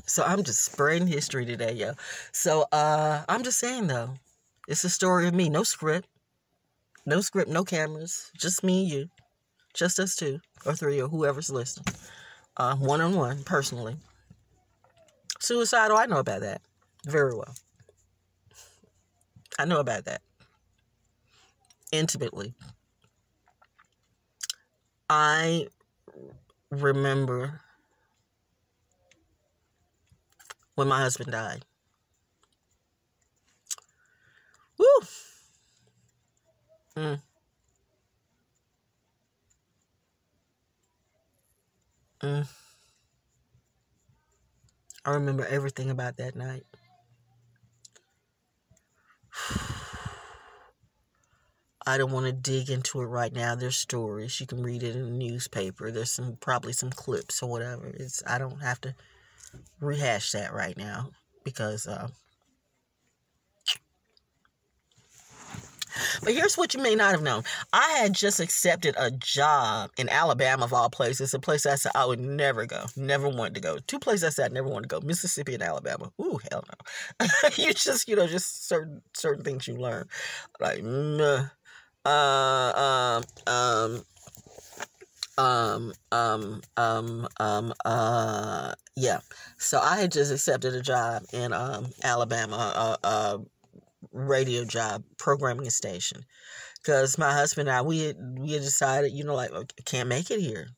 So I'm just spreading history today, yo. So I'm just saying though, it's a story of me. No script, no cameras, just me and you, just us two or three or whoever's listening. One-on-one, personally. Suicidal, I know about that very well. I know about that intimately. I remember when my husband died. Woo! Mm. Mm. I remember everything about that night. I don't want to dig into it right now. There's stories. You can read it in the newspaper. There's probably some clips or whatever. I don't have to rehash that right now because but here's what you may not have known. I had just accepted a job in Alabama, of all places, a place I said I would never go, never wanted to go. Two places I said I never wanted to go, Mississippi and Alabama. Ooh, hell no. You just, just certain things you learn. Like, yeah. So I had just accepted a job in Alabama, radio job, programming a station, because my husband and I, we had decided, like, I can't make it here.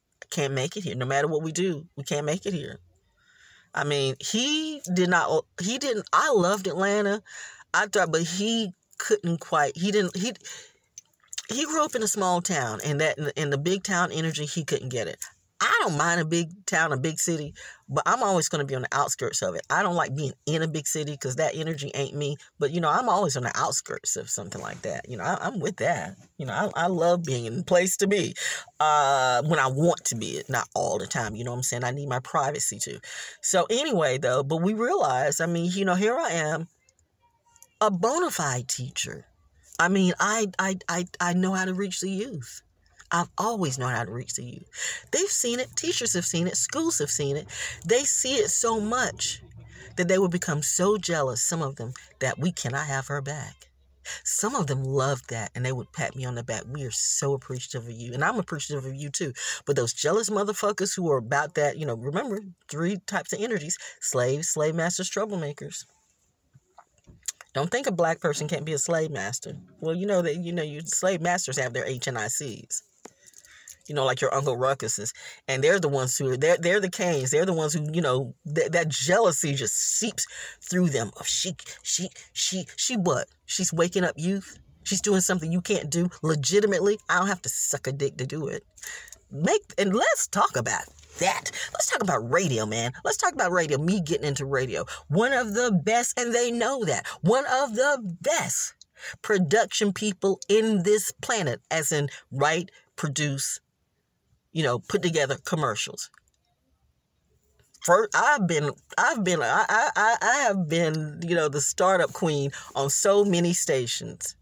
No matter what we do, we can't make it here. I mean, I loved Atlanta. But he couldn't quite, he grew up in a small town, and in the big town energy, he couldn't get it. I don't mind a big town, a big city, but I'm always going to be on the outskirts of it. I don't like being in a big city because that energy ain't me. But, I'm always on the outskirts of something like that. I'm with that. I love being in a place to be when I want to be it, not all the time. You know what I'm saying? I need my privacy too. So anyway, though, but we realized, here I am, a bona fide teacher. I know how to reach the youth. I've always known how to reach the youth. They've seen it. Teachers have seen it. Schools have seen it. They see it so much that they would become so jealous, some of them, that we cannot have her back. Some of them loved that, and they would pat me on the back. We are so appreciative of you, and I'm appreciative of you too. But those jealous motherfuckers who are about that, remember, 3 types of energies: slaves, slave masters, troublemakers. Don't think a black person can't be a slave master. Well, you slave masters have their HNICs. Like your Uncle Ruckuses. And they're the ones who they're the Canes. They're the ones who, that jealousy just seeps through them. She what? She's waking up youth. She's doing something you can't do legitimately. I don't have to suck a dick to do it. And let's talk about that. Let's talk about radio, man. Let's talk about radio. Me getting into radio. One of the best, and they know that. One of the best production people in this planet, as in write, produce, put together commercials. I have been, the startup queen on so many stations.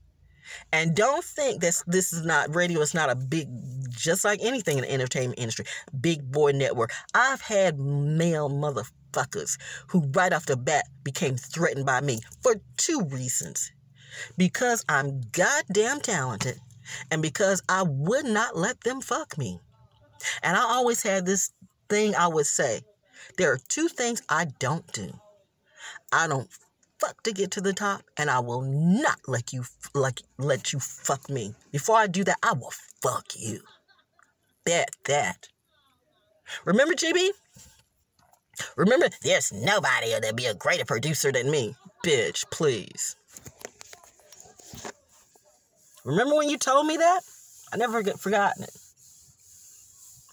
And don't think that radio is not a big, just like anything in the entertainment industry, big boy network. I've had male motherfuckers who right off the bat became threatened by me for 2 reasons. Because I'm goddamn talented, and because I would not let them fuck me. And I always had this thing I would say. There are 2 things I don't do. I don't fuck to get to the top, and I will not let you fuck me. Before I do that, I will fuck you. Bet that. Remember, GB? Remember, there's nobody that'd be a greater producer than me. Bitch, please. Remember when you told me that? I never forgotten it.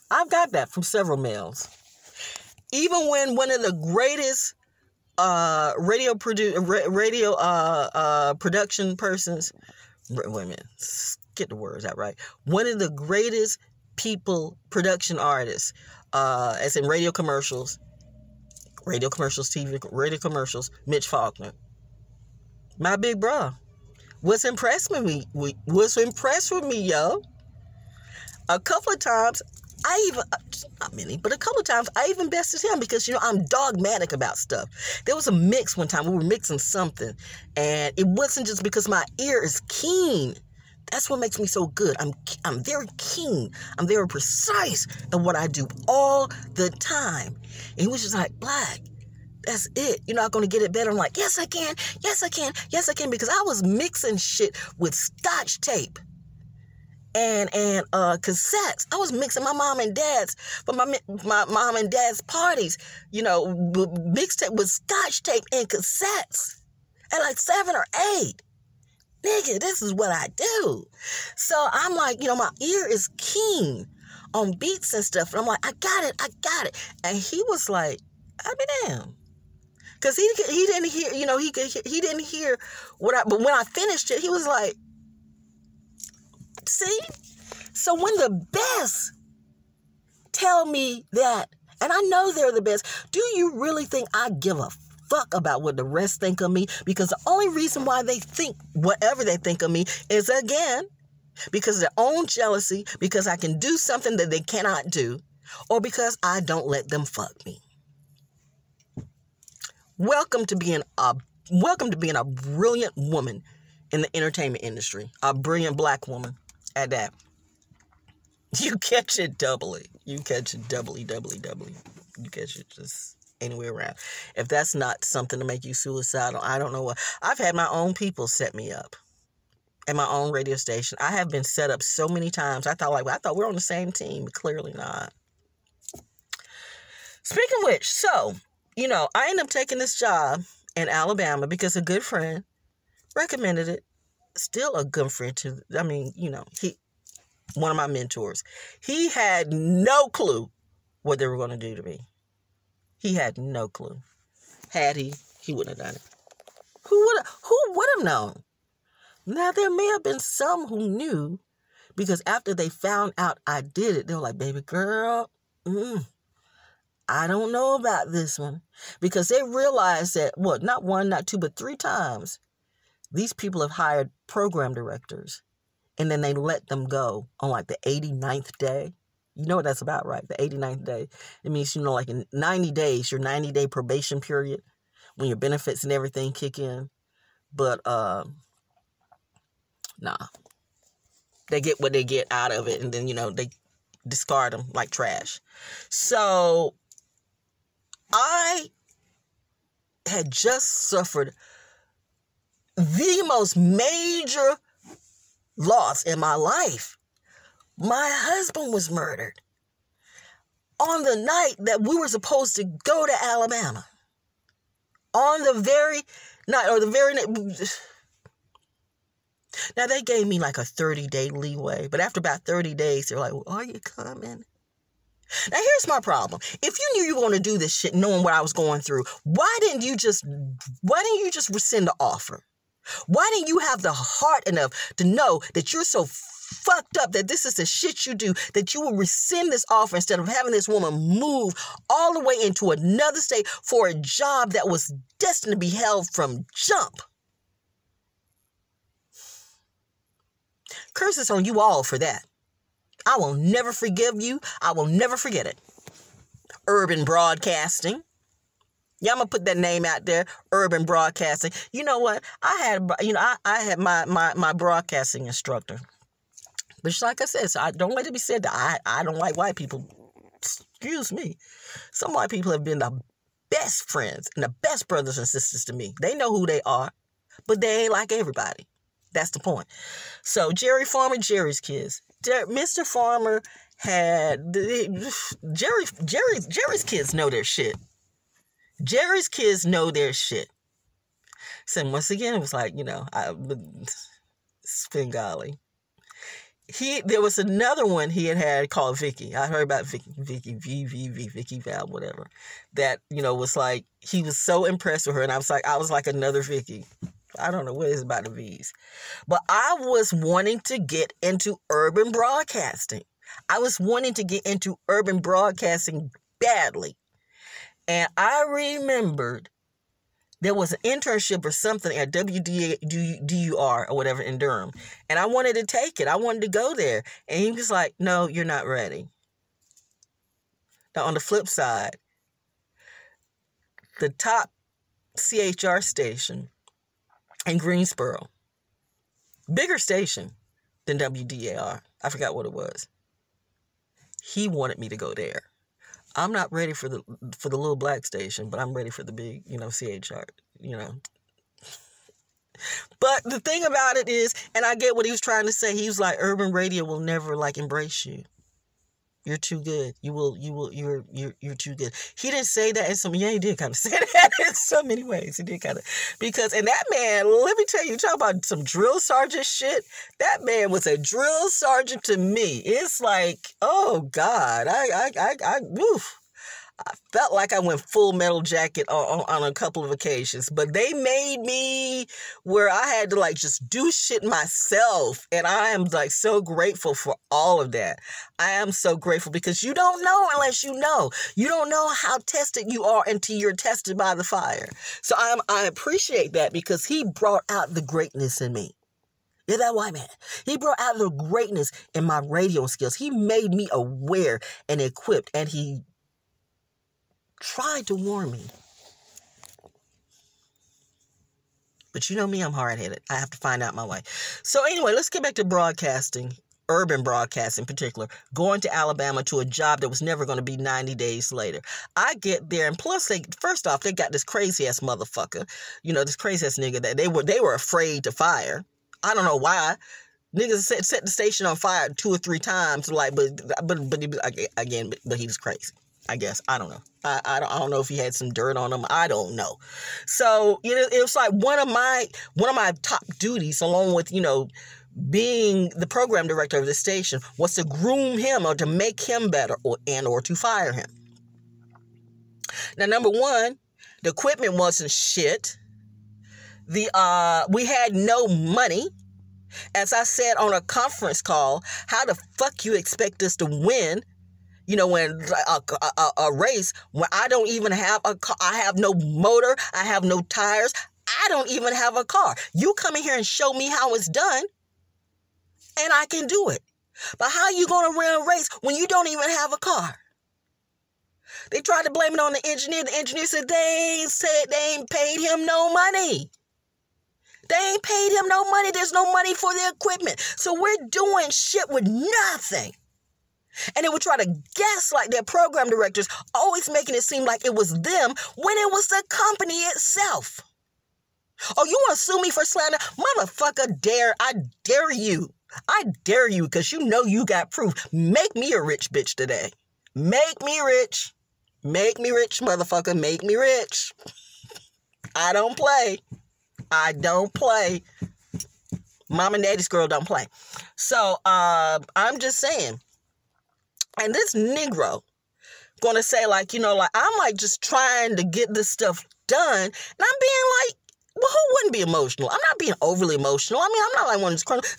I've got that from several males. Even when one of the greatest production persons, wait a minute, get the words out right. One of the greatest production artists, as in radio commercials, TV, radio commercials, Mitch Faulkner, my big bro, was impressed with me, yo. A couple of times, not many, but a couple of times I even bested him because, I'm dogmatic about stuff. There was a mix one time. We were mixing something, and it wasn't just because my ear is keen. That's what makes me so good. I'm very keen. I'm very precise in what I do all the time. And he was just like, Black, that's it. You're not going to get it better. I'm like, yes, I can. Yes, I can. Yes, I can. Because I was mixing shit with Scotch tape and cassettes. I was mixing my mom and dad's for my mom and dad's parties, mixed it with Scotch tape and cassettes at like 7 or 8. Nigga, this is what I do. So I'm like, my ear is keen on beats and stuff. And I'm like, I got it. And he was like, I be damn. Because he didn't hear, he didn't hear but when I finished it, he was like, see? So when the best tell me that, and I know they're the best, do you really think I give a fuck about what the rest think of me? Because the only reason why they think whatever they think of me is, again, because of their own jealousy, because I can do something that they cannot do, or because I don't let them fuck me. Welcome to being a brilliant woman in the entertainment industry. A brilliant Black woman at that. You catch it doubly. You catch it doubly. You catch it just anywhere around. If that's not something to make you suicidal, I don't know what. I've had my own people set me up at my own radio station. I have been set up so many times. I thought we're on the same team, but clearly not. Speaking of which, so, I ended up taking this job in Alabama because a good friend recommended it. Still a good friend one of my mentors. He had no clue what they were going to do to me. He had no clue. Had he wouldn't have done it. Who would have known? Now, there may have been some who knew, because after they found out I did it, they were like, baby girl, I don't know about this one. Because they realized that, not one, not two, but 3 times, these people have hired program directors, and then they let them go on like the 89th day. You know what that's about, right? The 89th day. It means, like in 90 days, your 90-day probation period, when your benefits and everything kick in. But, nah. They get what they get out of it, and then, they discard them like trash. So, I had just suffered the most major loss in my life. My husband was murdered on the night that we were supposed to go to Alabama. On the very night, or the very night. Now, they gave me like a 30-day leeway, but after about 30 days, they're like, well, are you coming? Now, here's my problem. If you knew you were going to do this shit knowing what I was going through, why didn't you just rescind the offer? Why didn't you have the heart enough to know that you're so fucked up that this is the shit you do, that you will rescind this offer instead of having this woman move all the way into another state for a job that was destined to be held from jump? Curses on you all for that. I will never forgive you. I will never forget it. Urban Broadcasting. Yeah, I'm going to put that name out there, Urban Broadcasting. You know what? I had my broadcasting instructor. But just like I said, so don't let it be said that I don't like white people. Excuse me. Some white people have been the best friends and the best brothers and sisters to me. They know who they are, but they ain't like everybody. That's the point. So Jerry Farmer, Jerry's kids. Mr. Farmer had Jerry's kids know their shit. Jerry's kids know their shit. So once again, it was like, Svengali. There was another one he had called Vicky. I heard about Vicky Val, whatever. That, was like, he was so impressed with her. And I was like another Vicky. I don't know what it's about the V's. But I was wanting to get into urban broadcasting. I was wanting to get into urban broadcasting badly. And I remembered there was an internship or something at WDUR or whatever in Durham. And I wanted to take it. I wanted to go there. And he was like, no, you're not ready. Now, on the flip side, the top CHR station in Greensboro, bigger station than WDAR. I forgot what it was. He wanted me to go there. I'm not ready for the little black station, but I'm ready for the big, CHR, But the thing about it is, and I get what he was trying to say, he was like, urban radio will never like embrace you. You're too good. You're too good. He didn't say that in some, yeah, he did kind of say that in so many ways. He did kind of, because, and that man, let me tell you, talk about some drill sergeant shit. That man was a drill sergeant to me. It's like, oh God, oof. I felt like I went Full Metal Jacket on a couple of occasions, but they made me where I had to like just do shit myself. And I am like so grateful for all of that. I am so grateful because you don't know unless you know. You don't know how tested you are until you're tested by the fire. So I appreciate that because he brought out the greatness in me. Yeah, that white man. He brought out the greatness in my radio skills. He made me aware and equipped, and he tried to warn me. But you know me, I'm hard-headed. I have to find out my way. So anyway, let's get back to broadcasting, urban broadcasting in particular, going to Alabama to a job that was never going to be 90 days later. I get there, and plus, first off, they got this crazy-ass motherfucker, this crazy-ass nigga that they were afraid to fire. I don't know why. Niggas set the station on fire 2 or 3 times, like, but he was crazy. I guess. I don't know. I don't know if he had some dirt on him. I don't know. So, it was like one of my top duties, along with, being the program director of the station, was to groom him or to make him better or to fire him. Now, number one, the equipment wasn't shit. We had no money. As I said on a conference call, how the fuck you expect us to win? When a race, when I don't even have a car, I have no motor, I have no tires, I don't even have a car. You come in here and show me how it's done, and I can do it. But how are you going to run a race when you don't even have a car? They tried to blame it on the engineer. The engineer said they ain't paid him no money. They ain't paid him no money. There's no money for the equipment. So we're doing shit with nothing. And they would try to gaslight their program directors, always making it seem like it was them when it was the company itself. Oh, you want to sue me for slander? Motherfucker, I dare you. I dare you because you got proof. Make me a rich bitch today. Make me rich. Make me rich, motherfucker. Make me rich. I don't play. I don't play. Mom and daddy's girl don't play. So, I'm just saying. And this Negro gonna say I'm like just trying to get this stuff done. And I'm being like, well, who wouldn't be emotional? I'm not being overly emotional. I mean, I'm not like one of these criminals.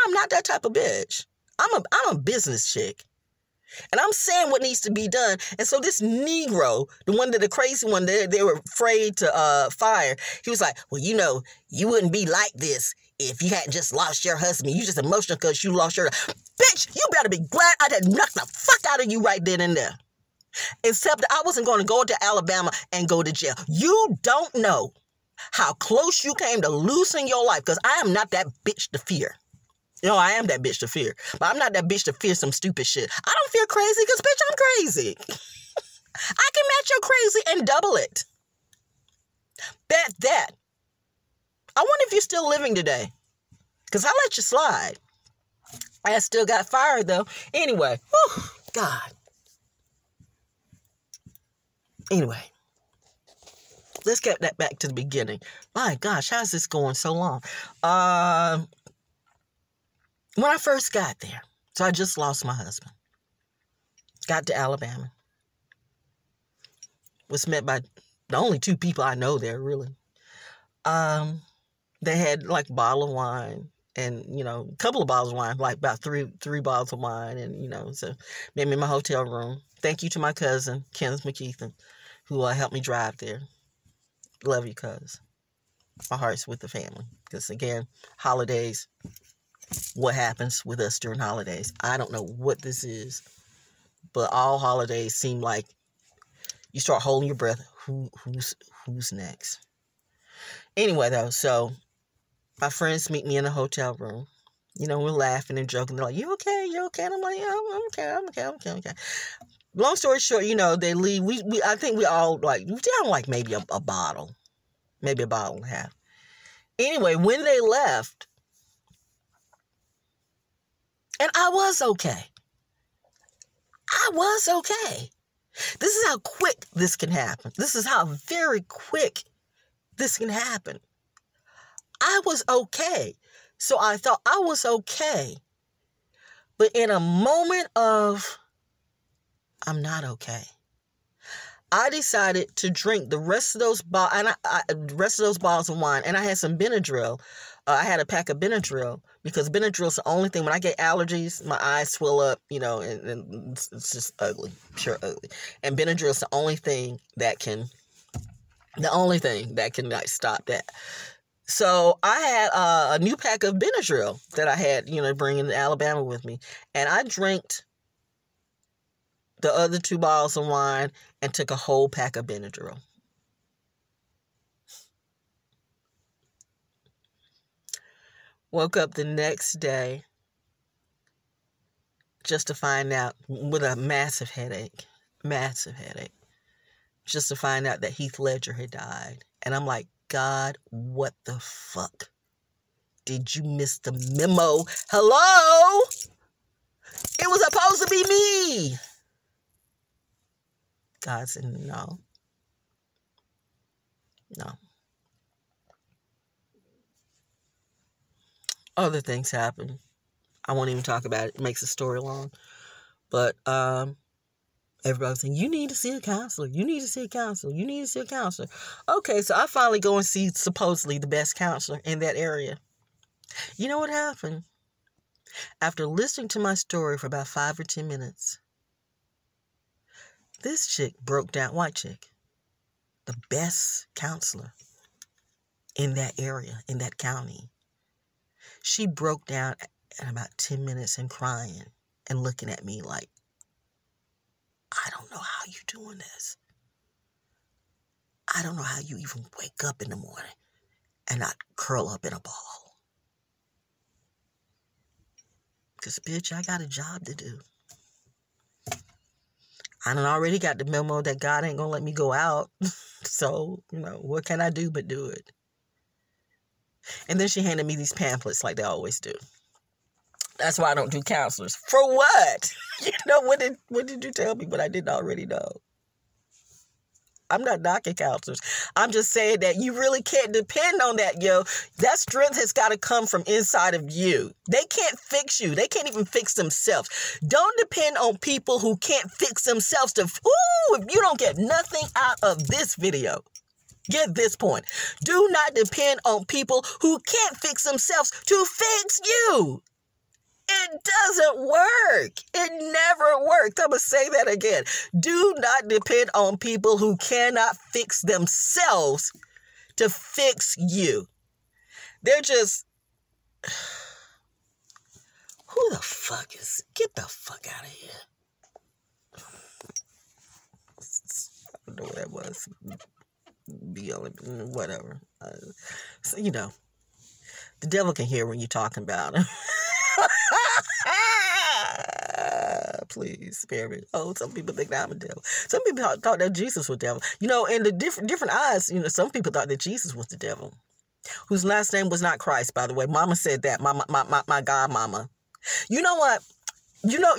I'm not that type of bitch. I'm a business chick. And I'm saying what needs to be done. And so this Negro, the crazy one that they were afraid to fire, he was like, well, you wouldn't be like this if you hadn't just lost your husband. You just emotional because you lost your... Bitch, you better be glad I did knock the fuck out of you right then and there. Except that I wasn't going to go to Alabama and go to jail. You don't know how close you came to losing your life because I am not that bitch to fear. I am that bitch to fear. But I'm not that bitch to fear some stupid shit. I don't feel crazy because, bitch, I'm crazy. I can match your crazy and double it. Bet that. I wonder if you're still living today. Because I let you slide. I still got fired, though. Anyway. Whew, God. Anyway. Let's get that back to the beginning. My gosh, how's this going so long? When I first got there, so I just lost my husband. Got to Alabama. Was met by the only 2 people I know there, really. They had like a bottle of wine and, a couple of bottles of wine, like about three bottles of wine. And, so met me in my hotel room. Thank you to my cousin, Kenneth McKeithen, who helped me drive there. Love you, cuz. My heart's with the family. Because, again, holidays, what happens with us during holidays? I don't know what this is, but all holidays seem like you start holding your breath. Who's next? Anyway, though, so my friends meet me in the hotel room. You know, we're laughing and joking. They're like, "You okay? You okay?" And I'm like, "Yeah, I'm okay. Long story short, you know, they leave. I think we all like, we down like maybe a bottle, maybe a bottle and a half. Anyway, when they left, and I was okay. This is how quick this can happen. This is how very quick this can happen. I was okay. So I thought I was okay. But in a moment of, I'm not okay, I decided to drink the rest of those bottles of wine, and I had some Benadryl. I had a pack of Benadryl because Benadryl is the only thing. When I get allergies, my eyes swell up, you know, and it's just ugly, pure ugly. And Benadryl is the only thing that can like stop that. So I had a new pack of Benadryl that I had, you know, bringing to Alabama with me, and I drank the other 2 bottles of wine and took a whole pack of Benadryl. Woke up the next day just to find out, with a massive headache, just to find out that Heath Ledger had died. And I'm like, God, what the fuck? Did you miss the memo? Hello? It was supposed to be me. God said, no. Other things happen. I won't even talk about it. It makes the story long. But everybody was saying, you need to see a counselor. Okay, so I finally go and see supposedly the best counselor in that area. You know what happened? After listening to my story for about 5 or 10 minutes, this chick broke down, white chick, the best counselor in that area, in that county. She broke down in about 10 minutes and crying and looking at me like, I don't know how you doing this. I don't know how you even wake up in the morning and not curl up in a ball. Because, bitch, I got a job to do. I done already got the memo that God ain't going to let me go out. So, you know, what can I do but do it? And then she handed me these pamphlets like they always do. That's why I don't do counselors. For what? You know, what did you tell me what I didn't already know? I'm not knocking counselors. I'm just saying that you really can't depend on that, yo. That strength has got to come from inside of you. They can't fix you. They can't even fix themselves. Don't depend on people who can't fix themselves to, if you don't get nothing out of this video, get this point. Do not depend on people who can't fix themselves to fix you. It doesn't work. It never worked. I'm going to say that again. Do not depend on people who cannot fix themselves to fix you. They're just, who the fuck is, get the fuck out of here. I don't know what that was. Whatever. So, you know, the devil can hear when you're talking about him. Please spare me. Oh, some people think that I'm a devil. Some people thought that Jesus was the devil. You know, in the different eyes, you know, some people thought that Jesus was the devil, whose last name was not Christ, by the way. Mama said that. My godmama. You know what? You know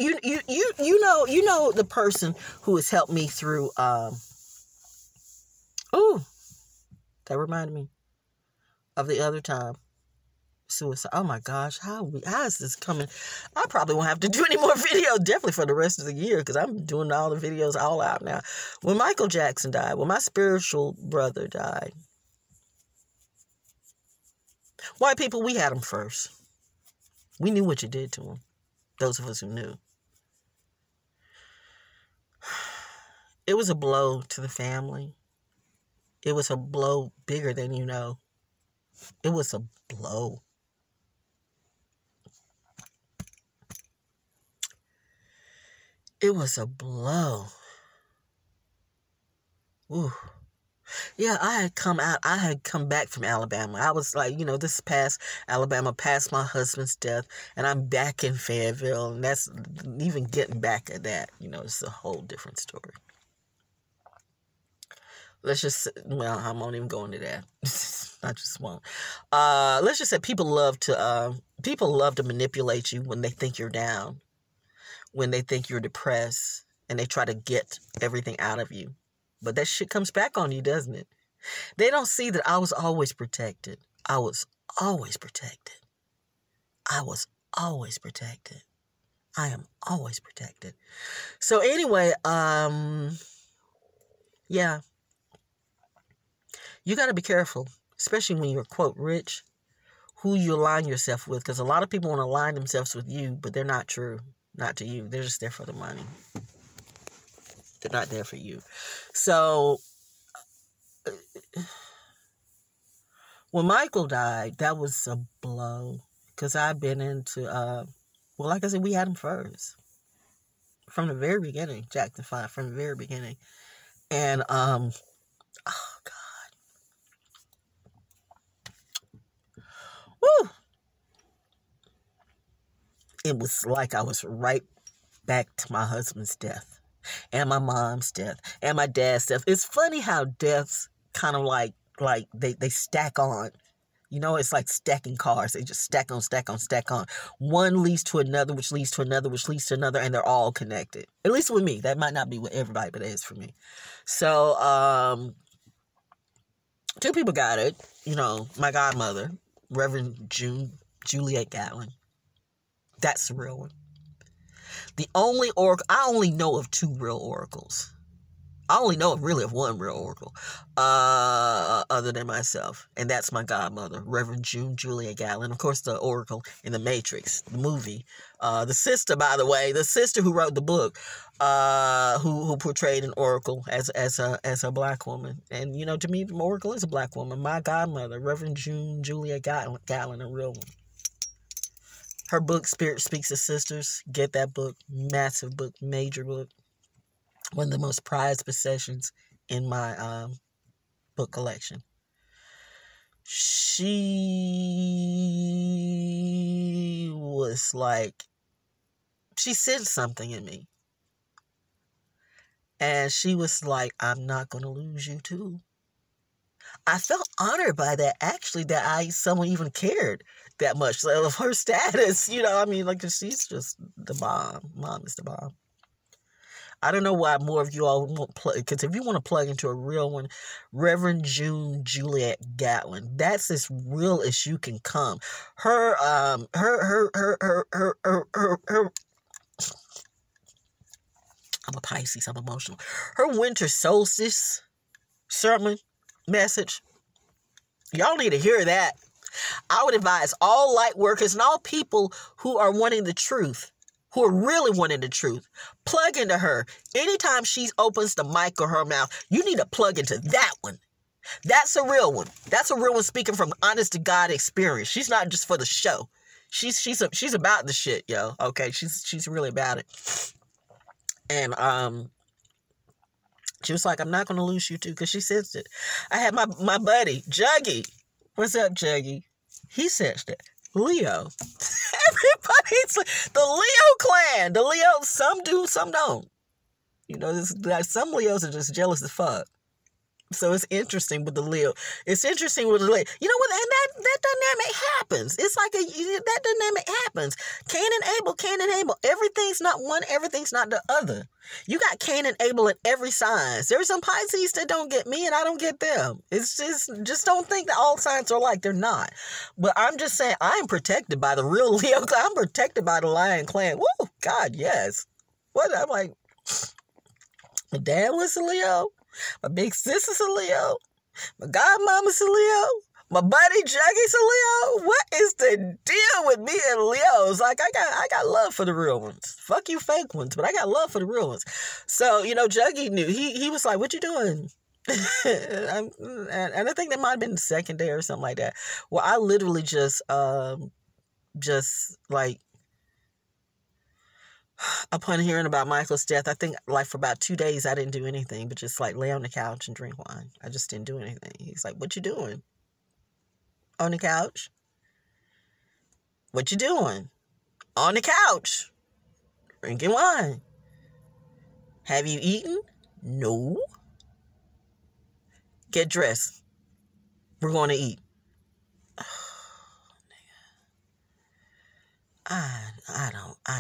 the person who has helped me through. That reminded me of the other time. Suicide. Oh my gosh, how is this coming? I probably won't have to do any more videos, definitely for the rest of the year, because I'm doing all the videos all out now. When Michael Jackson died, when my spiritual brother died, white people, we had him first. We knew what you did to him. Those of us who knew. It was a blow to the family. It was a blow bigger than you know. It was a blow. It was a blow. Ooh. Yeah, I had come back from Alabama. I was like, this past Alabama, past my husband's death, and I'm back in Fayetteville, and that's even getting back at that, it's a whole different story. I won't even go into that. I just won't. Let's just say people love to manipulate you when they think you're down, when they think you're depressed, and they try to get everything out of you. But that shit comes back on you, doesn't it? They don't see that I was always protected. I was always protected. I was always protected. I am always protected. So anyway, yeah. You got to be careful, especially when you're, quote, rich, who you align yourself with. Because a lot of people want to align themselves with you, but they're not true. Not to you. They're just there for the money. They're not there for you. So when Michael died, that was a blow. Because I've been into, like I said, we had him first. From the very beginning, Jack the 5, from the very beginning. And, oh, God. Woo! It was like I was right back to my husband's death. And my mom's death. And my dad's death. It's funny how deaths kind of like they stack on. It's like stacking cars. They just stack on. One leads to another, which leads to another, which leads to another, and they're all connected. At least with me. That might not be with everybody, but it is for me. So, 2 people got it. My godmother, Reverend Juliet Gatlin. That's the real one. The only oracle, I only know of 2 real oracles. I only know really of 1 real oracle, other than myself. And that's my godmother, Reverend Julia Gatlin. Of course, the oracle in The Matrix, the movie. The sister, by the way, the sister who wrote the book, who portrayed an oracle as a black woman. And, to me, the oracle is a black woman. My godmother, Reverend Julia Gatlin, a real one. Her book, Spirit Speaks to Sisters. Get that book. Massive book. Major book. One of the most prized possessions in my book collection. She was like, she said something in me. And she was like, I'm not going to lose you too. I felt honored by that, actually, that someone even cared that much of her status. She's just the bomb. Mom is the bomb. I don't know why more of you all won't plug, because if you want to plug into a real one, Reverend Juliet Gatlin, that's as real as you can come. Her I'm a Pisces, I'm emotional. Her winter solstice sermon message, y'all need to hear that. I would advise all light workers and all people who are wanting the truth, who are really wanting the truth, plug into her. Anytime she opens the mic or her mouth, you need to plug into that one. That's a real one. That's a real one speaking from honest to God experience. She's not just for the show. She's about the shit, yo. Okay, she's really about it. And she was like, I'm not going to lose you too, because she says it. I had my buddy, Juggy. What's up, Juggy? He says that. Leo. Everybody's the Leo clan. The Leo, some do, some don't. Some Leos are just jealous as fuck. So it's interesting with the Leo. It's interesting with the Leo. You know what? And that dynamic happens. It's like that dynamic happens. Cain and Abel. Everything's not one, everything's not the other. You got Cain and Abel in every sign. There's some Pisces that don't get me and I don't get them. It's just don't think that all signs are alike. They're not. But I'm just saying, I'm protected by the real Leo clan. I'm protected by the Lion clan. Woo! God, yes. What? I'm like, my dad was a Leo. My big sister's a Leo. My godmama's a Leo. My buddy Juggy's a Leo. What is the deal with me and Leos? Like, I got love for the real ones. Fuck you fake ones, but I got love for the real ones. So, Juggy knew. He was like, what you doing? and I think that might have been the second day or something like that. Well, I literally just like, Upon hearing about Michael's death, I think like for about 2 days I didn't do anything but just like lay on the couch and drink wine. I just didn't do anything. He's like, "What you doing? On the couch? What you doing? On the couch. Drinking wine. Have you eaten? No. Get dressed. We're going to eat." I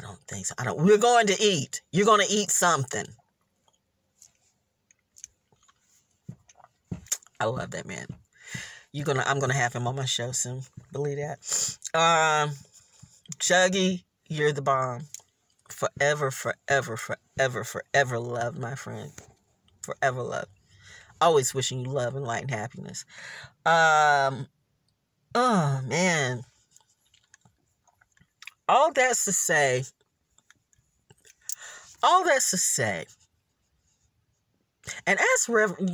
don't think so. We're going to eat. You're going to eat something. I love that man. I'm gonna have him on my show soon. Believe that. Chuggy, you're the bomb. Forever, forever, forever, forever love, my friend. Forever love. Always wishing you love and light and happiness. Oh man. All that's to say, and as Reverend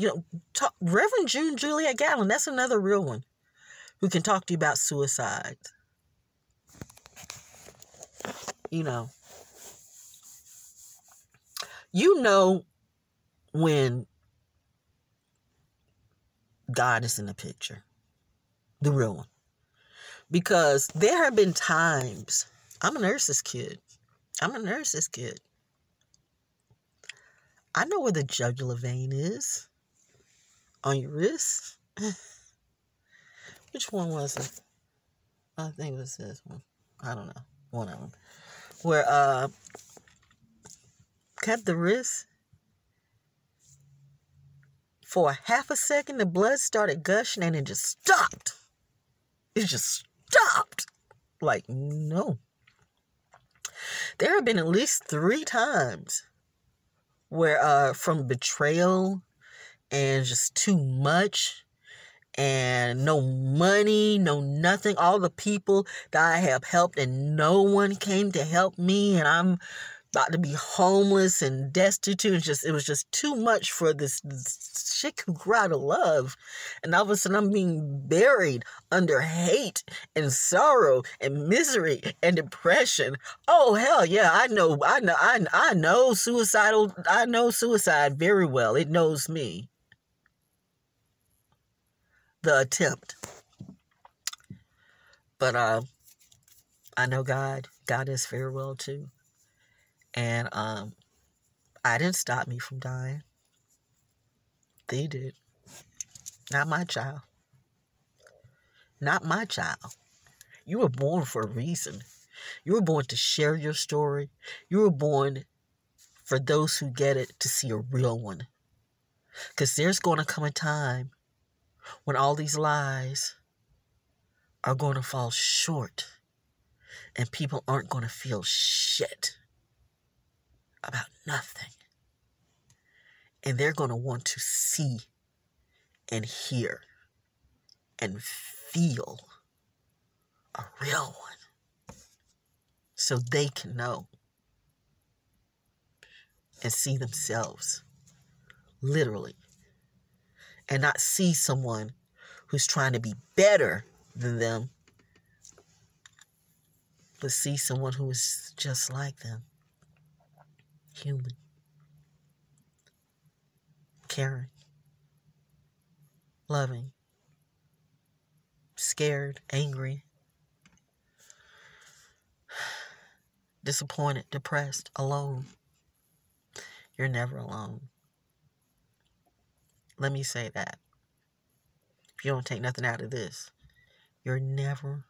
June Juliet Gallon, that's another real one who can talk to you about suicide. You know when God is in the picture, the real one. Because there have been times, I'm a nurse's kid. I know where the jugular vein is on your wrist. Which one was it? I think it was this one. I don't know. One of them. Where, cut the wrist. For a half a second, the blood started gushing and it just stopped. It just stopped. Like, no. There have been at least 3 times where from betrayal and just too much and no money, no nothing, all the people that I have helped and no one came to help me, and I'm about to be homeless and destitute. It was just too much for this chick who grew out of love, and all of a sudden I'm being buried under hate and sorrow and misery and depression. Oh hell yeah, I know suicide very well. It knows me. The attempt. But I know God is very well too. And I didn't stop me from dying. They did. Not my child. Not my child. You were born for a reason. You were born to share your story. You were born for those who get it to see a real one. Because there's going to come a time when all these lies are going to fall short and people aren't going to feel shit about nothing. And they're going to want to see and hear and feel a real one so they can know and see themselves literally, and not see someone who's trying to be better than them, but see someone who is just like them. Human. Caring. Loving. Scared. Angry. Disappointed. Depressed. Alone. You're never alone. Let me say that. If you don't take nothing out of this, you're never,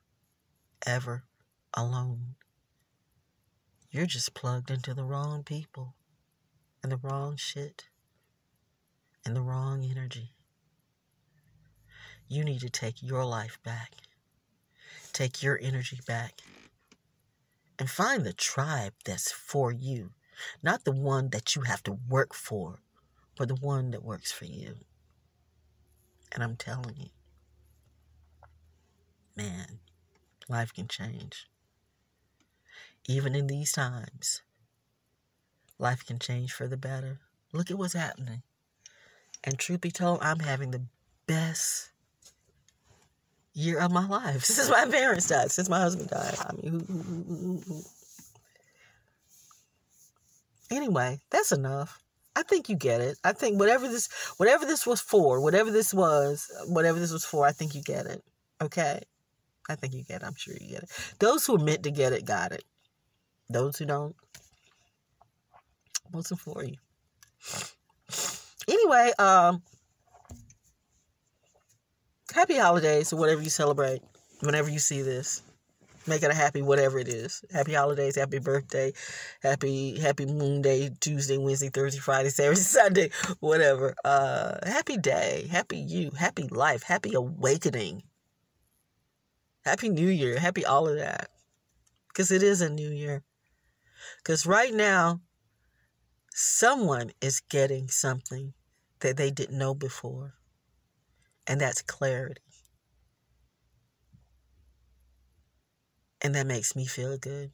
ever alone. You're just plugged into the wrong people and the wrong shit and the wrong energy. You need to take your life back. Take your energy back. And find the tribe that's for you. Not the one that you have to work for, but the one that works for you. And I'm telling you, man, life can change. Even in these times, life can change for the better. Look at what's happening. And truth be told, I'm having the best year of my life. Since my parents died, since my husband died. I mean, Anyway, that's enough. I think you get it. I think whatever this was for, whatever this was for, I think you get it. Okay? I think you get it. I'm sure you get it. Those who are meant to get it, got it. Those who don't, wasn't for you. Anyway, happy holidays or whatever you celebrate whenever you see this. Make it a happy whatever it is. Happy holidays, happy birthday, happy moon day, Tuesday, Wednesday, Thursday, Friday, Saturday, Sunday, whatever. Happy day, happy you, happy life, happy awakening. Happy New Year, happy all of that. Because it is a new year. Because right now, someone is getting something that they didn't know before. And that's clarity. And that makes me feel good.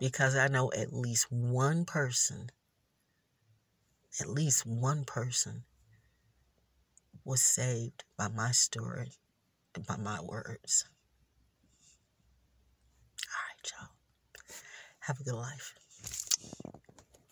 Because I know at least one person was saved by my story and by my words. All right, y'all. Have a good life.